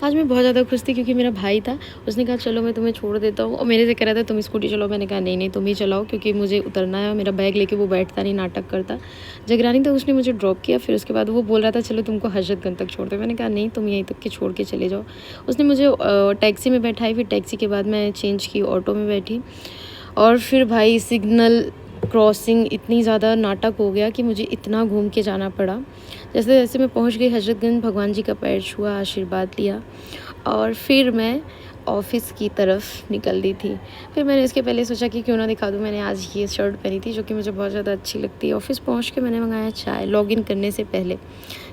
आज मैं बहुत ज़्यादा खुश थी क्योंकि मेरा भाई था, उसने कहा चलो मैं तुम्हें छोड़ देता हूँ और मेरे से कह रहा था तुम स्कूटी चलाओ। मैंने कहा नहीं तुम ही चलाओ क्योंकि मुझे उतरना है और मेरा बैग लेके वो बैठता नहीं, नाटक करता। जगरानी तो उसने मुझे ड्रॉप किया, फिर उसके बाद वो बोल रहा था चलो तुमको हजरतगंज तक छोड़ दो। मैंने कहा नहीं तुम यहीं तक के छोड़ के चले जाओ। उसने मुझे टैक्सी में बैठाई, फिर टैक्सी के बाद मैं चेंज की, ऑटो में बैठी और फिर भाई सिग्नल क्रॉसिंग इतनी ज़्यादा नाटक हो गया कि मुझे इतना घूम के जाना पड़ा। जैसे जैसे मैं पहुंच गई हजरतगंज, भगवान जी का पैर छुआ, आशीर्वाद लिया और फिर मैं ऑफ़िस की तरफ निकल दी थी। फिर मैंने इसके पहले सोचा कि क्यों ना दिखा दूँ, मैंने आज ये शर्ट पहनी थी जो कि मुझे बहुत ज़्यादा अच्छी लगती है। ऑफ़िस पहुंच के मैंने मंगाया चाय, लॉगिन करने से पहले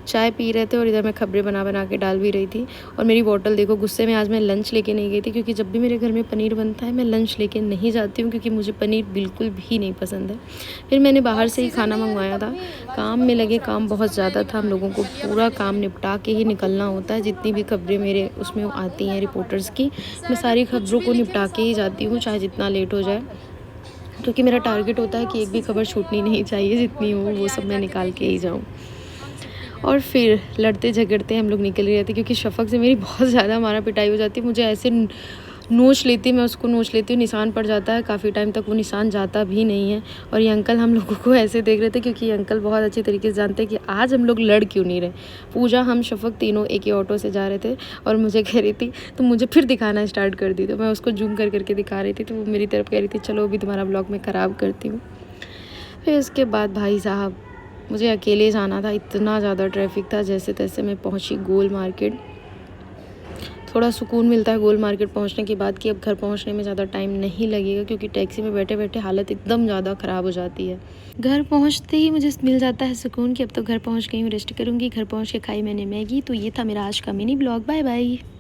चाय पी रहे थे और इधर मैं खबरें बना बना के डाल भी रही थी। और मेरी बॉटल देखो, गुस्से में आज मैं लंच लेके नहीं गई थी क्योंकि जब भी मेरे घर में पनीर बनता है मैं लंच लेके नहीं जाती हूँ क्योंकि मुझे पनीर बिल्कुल भी नहीं पसंद है। फिर मैंने बाहर से ही खाना मंगवाया था। काम में लगे, काम बहुत ज़्यादा था, हम लोगों को पूरा काम निपटा के ही निकलना होता है। जितनी भी खबरें मेरे उसमें आती हैं रिपोर्टर्स की, मैं सारी खबरों को निपटा के ही जाती हूँ चाहे जितना लेट हो जाए, क्योंकि मेरा टारगेट होता है कि एक भी खबर छूटनी नहीं चाहिए, जितनी हो वो सब मैं निकाल के ही जाऊँ। और फिर लड़ते झगड़ते हम लोग निकल रहे थे क्योंकि शफ़क़ से मेरी बहुत ज़्यादा मारा पिटाई हो जाती है। मुझे ऐसे नोच लेती, मैं उसको नोच लेती हूँ, निशान पड़ जाता है, काफ़ी टाइम तक वो निशान जाता भी नहीं है। और ये अंकल हम लोगों को ऐसे देख रहे थे क्योंकि ये अंकल बहुत अच्छी तरीके से जानते हैं कि आज हम लोग लड़ क्यों नहीं रहे। पूजा, हम, शफ़क़ तीनों एक ही ऑटो से जा रहे थे और मुझे कह रही थी तो मुझे फिर दिखाना स्टार्ट कर दी। तो मैं उसको जूम कर करके दिखा रही थी तो वो मेरी तरफ कह रही थी चलो अभी तुम्हारा ब्लॉग मैं ख़राब करती हूँ। फिर उसके बाद भाई साहब मुझे अकेले जाना था, इतना ज़्यादा ट्रैफिक था। जैसे तैसे मैं पहुंची गोल मार्केट। थोड़ा सुकून मिलता है गोल मार्केट पहुंचने के बाद कि अब घर पहुंचने में ज़्यादा टाइम नहीं लगेगा क्योंकि टैक्सी में बैठे बैठे हालत एकदम ज़्यादा ख़राब हो जाती है। घर पहुंचते ही मुझे मिल जाता है सुकून कि अब तो घर पहुंच गई हूँ, रेस्ट करूँगी। घर पहुँच के खाई मैंने मैगी। तो ये था मेरा आज का मिनी ब्लॉग। Bye bye.